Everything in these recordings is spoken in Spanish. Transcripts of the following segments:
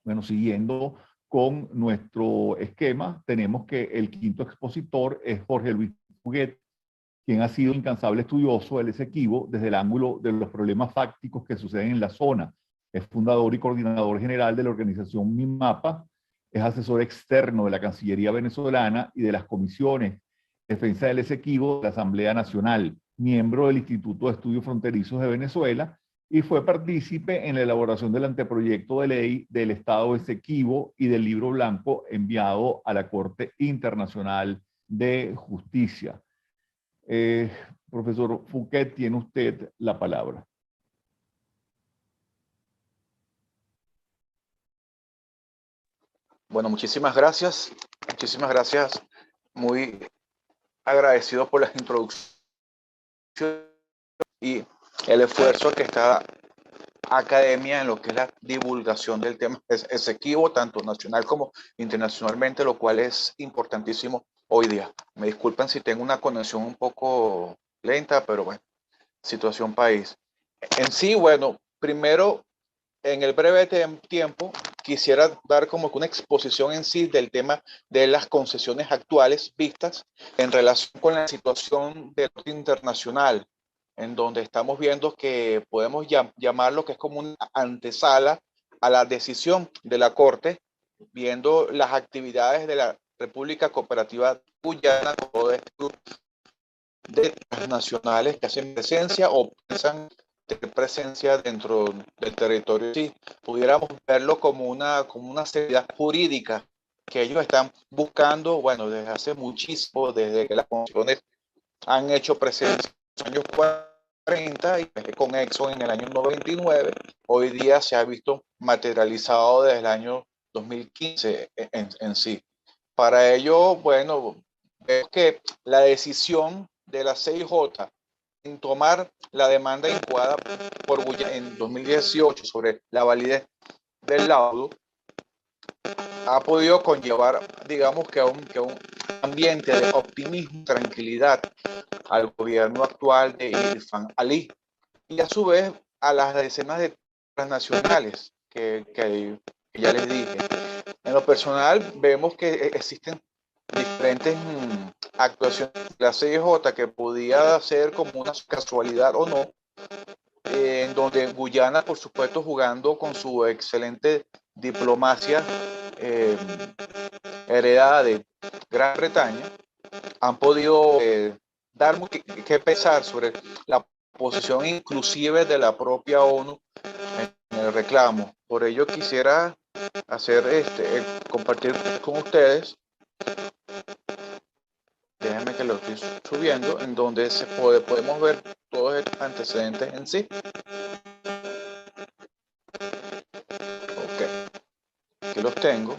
Bueno, siguiendo con nuestro esquema, tenemos que el quinto expositor es Jorge Luis Fuguet, quien ha sido incansable estudioso del Esequibo desde el ángulo de los problemas fácticos que suceden en la zona. Es fundador y coordinador general de la organización MIMAPA, es asesor externo de la Cancillería venezolana y de las comisiones de defensa del Esequibo de la Asamblea Nacional, miembro del Instituto de Estudios Fronterizos de Venezuela, y fue partícipe en la elaboración del anteproyecto de ley del Estado Esequibo y del libro blanco enviado a la Corte Internacional de Justicia. Profesor Fuguet, tiene usted la palabra. Bueno, muchísimas gracias. Muchísimas gracias. Muy agradecido por la introducción y el esfuerzo que está academia en lo que es la divulgación del tema Esequibo, tanto nacional como internacionalmente, lo cual es importantísimo hoy día. Me disculpan si tengo una conexión un poco lenta, pero bueno, situación país. En sí, bueno, primero, en el breve tiempo, quisiera dar como que una exposición en sí del tema de las concesiones actuales vistas en relación con la situación del internacional, en donde estamos viendo que podemos llamarlo que es como una antesala a la decisión de la Corte, viendo las actividades de la República Cooperativa Guyana, todo este grupo de nacionales que hacen presencia o piensan tener presencia dentro del territorio. Si pudiéramos verlo como una seguridad jurídica que ellos están buscando, bueno, desde hace muchísimo, desde que las constituciones han hecho presencia en los años 40 y con Exxon en el año 99, hoy día se ha visto materializado desde el año 2015 en sí. Para ello, bueno, veo que la decisión de la CIJ en tomar la demanda incoada por Guyana en 2018 sobre la validez del laudo ha podido conllevar, digamos, que a un ambiente de optimismo, tranquilidad al gobierno actual de Irfan Ali y a su vez a las decenas de transnacionales que ya les dije. En lo personal vemos que existen diferentes actuaciones de la CIJ que podía ser como una casualidad o no, en donde Guyana, por supuesto, jugando con su excelente diplomacia heredada de Gran Bretaña, han podido dar que pensar sobre la posición inclusive de la propia ONU en el reclamo. Por ello quisiera hacer compartir con ustedes, déjenme que lo estoy subiendo, en donde podemos ver todos estos antecedentes en sí. Ok, aquí los tengo.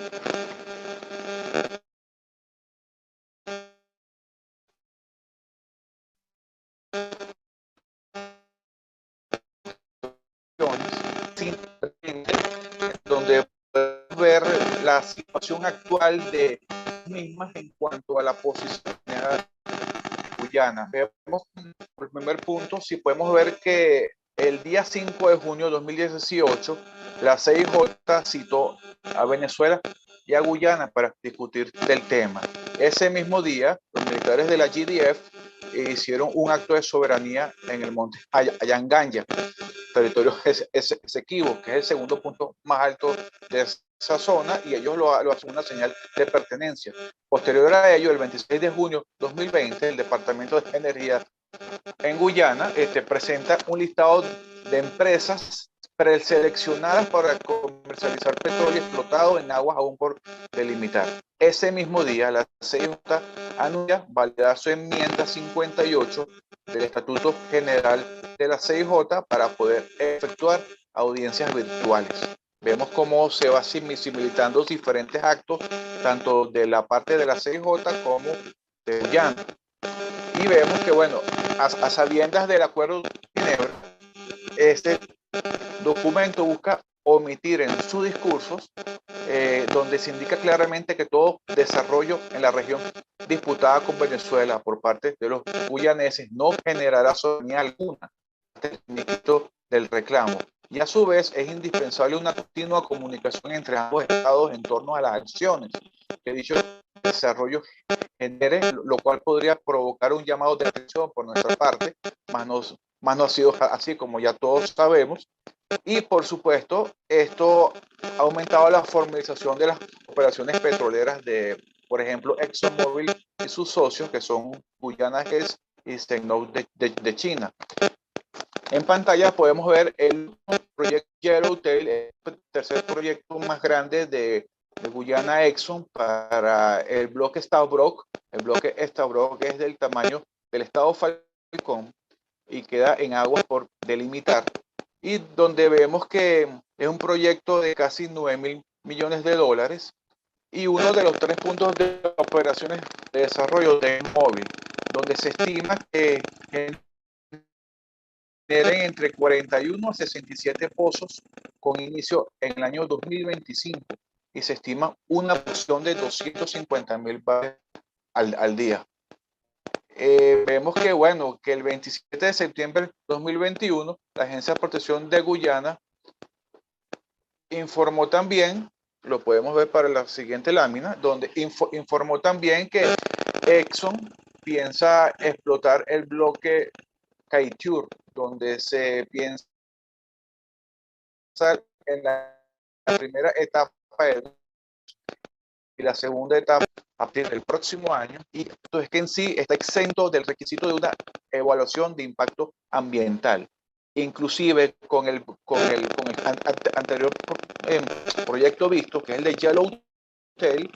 Donde podemos ver la situación actual de mismas en cuanto a la posición de Guyana. Vemos por el primer punto, si podemos ver que el día 5 de junio de 2018 la CIJ citó a Venezuela y a Guyana para discutir del tema. Ese mismo día, los militares de la GDF hicieron un acto de soberanía en el monte Ayanganya, territorio Esequibo, que es el segundo punto más alto de esa zona, y ellos lo hacen una señal de pertenencia. Posterior a ello, el 26 de junio de 2020, el Departamento de Energía en Guyana presenta un listado de empresas preseleccionadas para comercializar petróleo explotado en aguas aún por delimitar. Ese mismo día, la CIJ anuncia validar su enmienda 58 del Estatuto General de la CIJ para poder efectuar audiencias virtuales. Vemos cómo se va similitando diferentes actos, tanto de la parte de la CIJ como de Guyana. Y vemos que, bueno, a sabiendas del Acuerdo de Ginebra, este documento busca omitir en sus discursos donde se indica claramente que todo desarrollo en la región disputada con Venezuela por parte de los guyaneses no generará soberanía alguna del reclamo. Y a su vez es indispensable una continua comunicación entre ambos estados en torno a las acciones que dicho desarrollo genere, lo cual podría provocar un llamado de atención por nuestra parte, más no ha sido así, como ya todos sabemos. Y por supuesto, esto ha aumentado la formalización de las operaciones petroleras de, por ejemplo, ExxonMobil y sus socios, que son Guyana Gas y Stenout de China. En pantalla podemos ver el proyecto Yellowtail, el tercer proyecto más grande de Guyana Exxon para el bloque Stabroek. El bloque Stabroek es del tamaño del estado Falcón y queda en aguas por delimitar. Y donde vemos que es un proyecto de casi 9.000 millones de dólares y uno de los 3 puntos de operaciones de desarrollo de móvil, donde se estima que generen entre 41 a 67 pozos con inicio en el año 2025 y se estima una producción de 250.000 barriles al día. Vemos que, bueno, que el 27 de septiembre de 2021, la Agencia de Protección de Guyana informó también, lo podemos ver para la siguiente lámina, donde informó también que Exxon piensa explotar el bloque Kaieteur, donde se piensa en la primera etapa y la segunda etapa a partir del próximo año, y esto es que en sí está exento del requisito de una evaluación de impacto ambiental. Inclusive con el anterior proyecto visto, que es el de Yellowtail,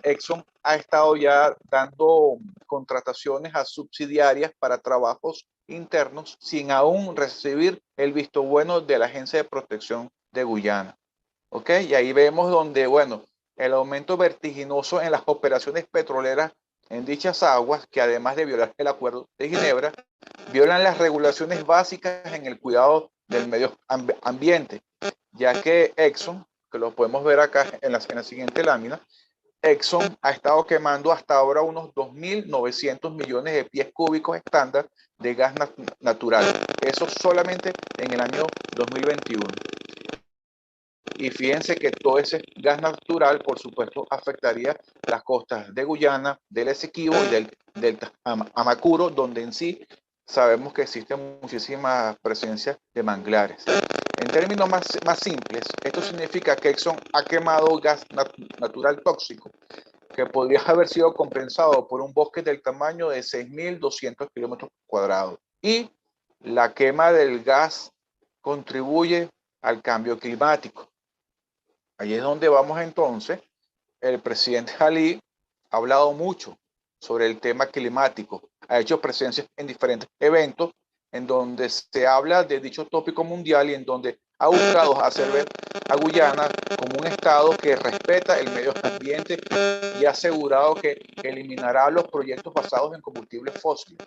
Exxon ha estado ya dando contrataciones a subsidiarias para trabajos internos sin aún recibir el visto bueno de la Agencia de Protección de Guyana. ¿Ok? Y ahí vemos donde, bueno, el aumento vertiginoso en las operaciones petroleras en dichas aguas, que además de violar el Acuerdo de Ginebra, violan las regulaciones básicas en el cuidado del medio ambiente, ya que Exxon, que lo podemos ver acá en la siguiente lámina, Exxon ha estado quemando hasta ahora unos 2.900 millones de pies cúbicos estándar de gas natural. Eso solamente en el año 2021. Y fíjense que todo ese gas natural, por supuesto, afectaría las costas de Guyana, del Esequibo y del Amacuro, donde en sí sabemos que existe muchísima presencia de manglares. En términos más simples, esto significa que Exxon ha quemado gas natural tóxico que podría haber sido compensado por un bosque del tamaño de 6.200 kilómetros cuadrados. Y la quema del gas contribuye al cambio climático. Ahí es donde vamos entonces. El presidente Ali ha hablado mucho sobre el tema climático, ha hecho presencia en diferentes eventos en donde se habla de dicho tópico mundial y en donde ha buscado hacer ver a Guyana como un estado que respeta el medio ambiente y ha asegurado que eliminará los proyectos basados en combustibles fósiles.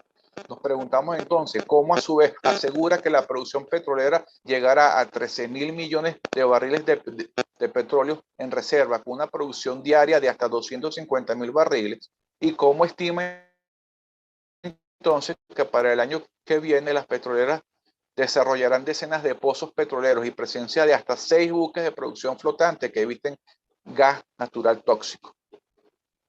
Nos preguntamos entonces cómo a su vez asegura que la producción petrolera llegará a 13.000 millones de barriles de petróleo en reserva con una producción diaria de hasta 250.000 barriles y cómo estima entonces que para el año que viene las petroleras desarrollarán decenas de pozos petroleros y presencia de hasta 6 buques de producción flotante que eviten gas natural tóxico.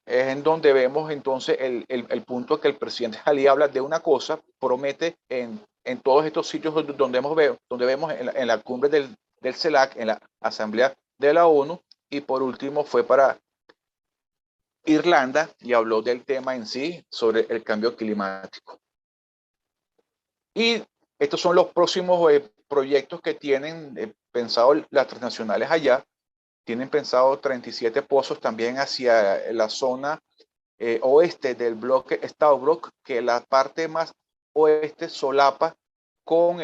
Es en donde vemos entonces el punto que el presidente Ali habla de una cosa, promete en todos estos sitios donde vemos en la cumbre del CELAC, en la Asamblea de la ONU, y por último fue para Irlanda y habló del tema en sí sobre el cambio climático. Y estos son los próximos proyectos que tienen pensado las transnacionales allá. Tienen pensado 37 pozos también hacia la zona oeste del bloque Stabroek, que la parte más oeste solapa con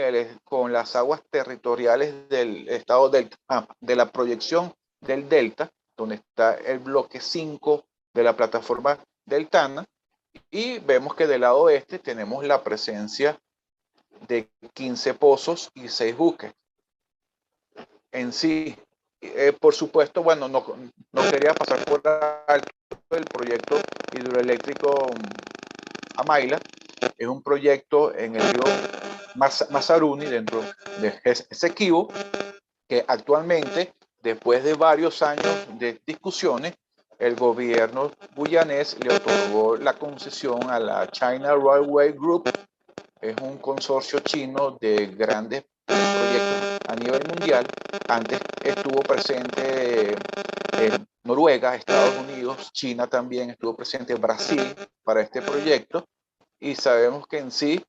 las aguas territoriales del estado de la proyección del delta, donde está el bloque 5 de la plataforma deltana, y vemos que del lado oeste tenemos la presencia de 15 pozos y 6 buques. En sí, por supuesto, bueno, no quería pasar por alto el proyecto hidroeléctrico Amaila. Es un proyecto en el río Mazaruni dentro de Esequibo, que actualmente, después de varios años de discusiones, el gobierno guyanés le otorgó la concesión a la China Railway Group. Es un consorcio chino de grandes proyectos a nivel mundial. Antes estuvo presente Noruega, Estados Unidos, China también estuvo presente, Brasil para este proyecto, y sabemos que en sí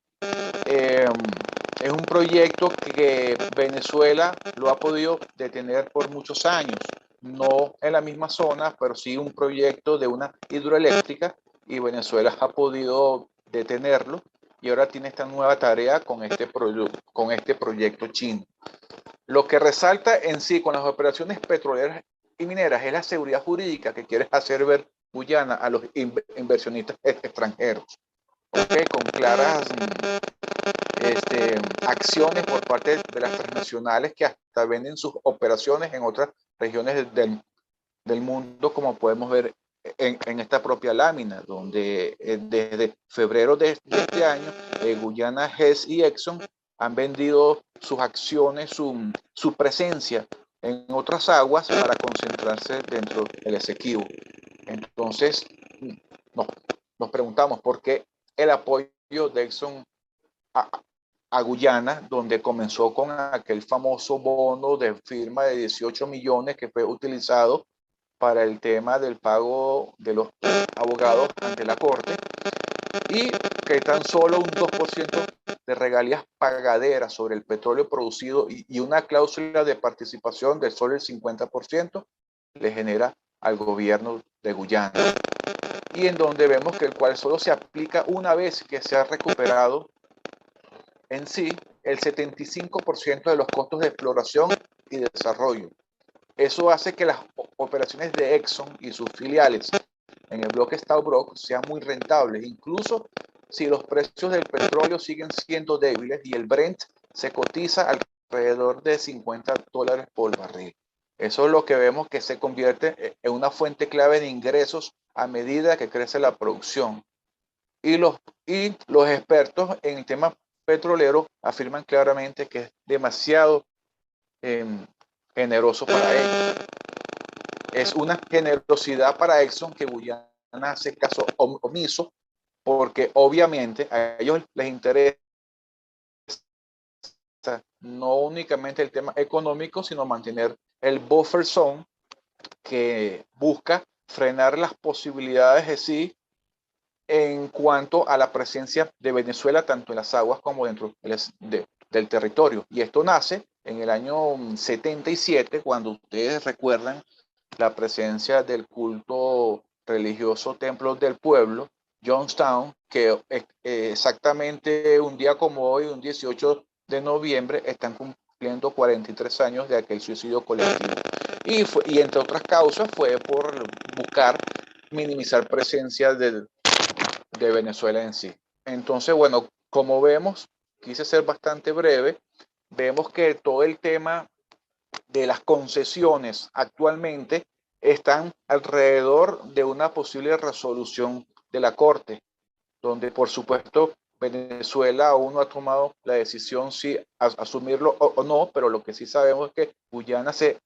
es un proyecto que Venezuela lo ha podido detener por muchos años, no en la misma zona, pero sí un proyecto de una hidroeléctrica, y Venezuela ha podido detenerlo, y ahora tiene esta nueva tarea con este proyecto chino. Lo que resalta en sí con las operaciones petroleras y mineras es la seguridad jurídica que quiere hacer ver Guyana a los inversionistas extranjeros, ¿okay? Con claras acciones por parte de las transnacionales que hasta venden sus operaciones en otras regiones del mundo, como podemos ver en esta propia lámina, donde desde febrero de este año, Guyana, Hess y Exxon han vendido sus acciones, su presencia en otras aguas para concentrarse dentro del Esequibo. Entonces, nos preguntamos por qué el apoyo de Exxon a Guyana, donde comenzó con aquel famoso bono de firma de 18 millones que fue utilizado para el tema del pago de los abogados ante la corte, y que tan solo un 2% de regalías pagaderas sobre el petróleo producido y una cláusula de participación del solo el 50% le genera al gobierno de Guyana, y en donde vemos que el cual solo se aplica una vez que se ha recuperado en sí el 75% de los costos de exploración y desarrollo. Eso hace que las operaciones de Exxon y sus filiales en el bloque Stabroek sean muy rentables, incluso si los precios del petróleo siguen siendo débiles y el Brent se cotiza alrededor de $50 por barril. Eso es lo que vemos que se convierte en una fuente clave de ingresos a medida que crece la producción. Y los expertos en el tema petrolero afirman claramente que es demasiado generoso para ellos. Es una generosidad para Exxon que Guyana hace caso omiso, porque obviamente a ellos les interesa no únicamente el tema económico, sino mantener el buffer zone, que busca frenar las posibilidades de sí en cuanto a la presencia de Venezuela tanto en las aguas como dentro del territorio. Y esto nace en el año 77, cuando ustedes recuerdan la presencia del culto religioso Templo del Pueblo, Johnstown, que exactamente un día como hoy, un 18 de noviembre, están cumpliendo 43 años de aquel suicidio colectivo. Y entre otras causas fue por buscar minimizar presencia de Venezuela en sí. Entonces, bueno, como vemos, quise ser bastante breve, vemos que todo el tema de las concesiones actualmente están alrededor de una posible resolución de la Corte, donde por supuesto Venezuela aún no ha tomado la decisión si asumirlo o no, pero lo que sí sabemos es que Guyana se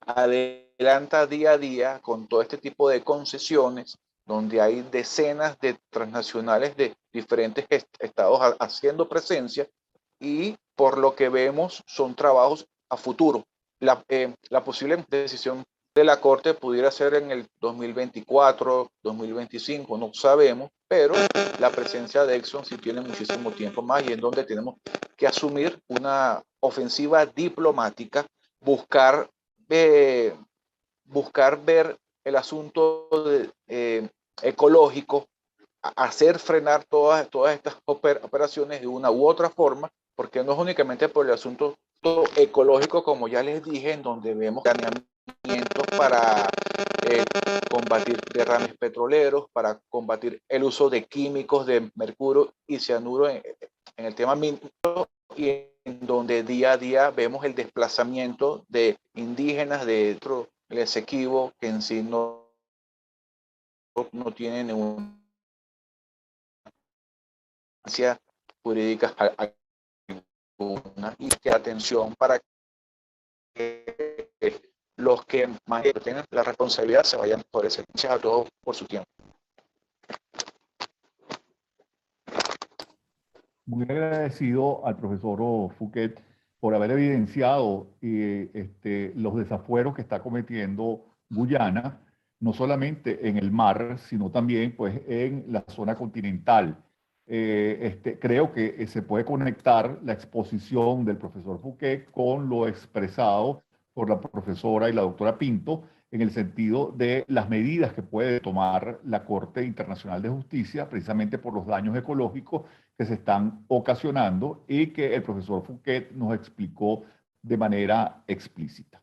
adelanta día a día con todo este tipo de concesiones, donde hay decenas de transnacionales de diferentes estados haciendo presencia, y por lo que vemos son trabajos a futuro. La posible decisión de la Corte pudiera ser en el 2024, 2025, no sabemos, pero la presencia de Exxon sí tiene muchísimo tiempo más, y es donde tenemos que asumir una ofensiva diplomática, buscar ver el asunto ecológico, hacer frenar todas estas operaciones de una u otra forma, porque no es únicamente por el asunto ecológico, como ya les dije, en donde vemos planeamientos para combatir derrames petroleros, para combatir el uso de químicos de mercurio y cianuro en el tema minero, y en donde día a día vemos el desplazamiento de indígenas de el Esequibo, que en sí no tienen ninguna jurídica y que atención para que los que más tengan la responsabilidad se vayan por ese. Gracias a todos por su tiempo. Muy agradecido al profesor Fouquet por haber evidenciado los desafueros que está cometiendo Guyana, no solamente en el mar, sino también pues, en la zona continental. Creo que se puede conectar la exposición del profesor Fouquet con lo expresado por la profesora y la doctora Pinto en el sentido de las medidas que puede tomar la Corte Internacional de Justicia precisamente por los daños ecológicos que se están ocasionando y que el profesor Fouquet nos explicó de manera explícita.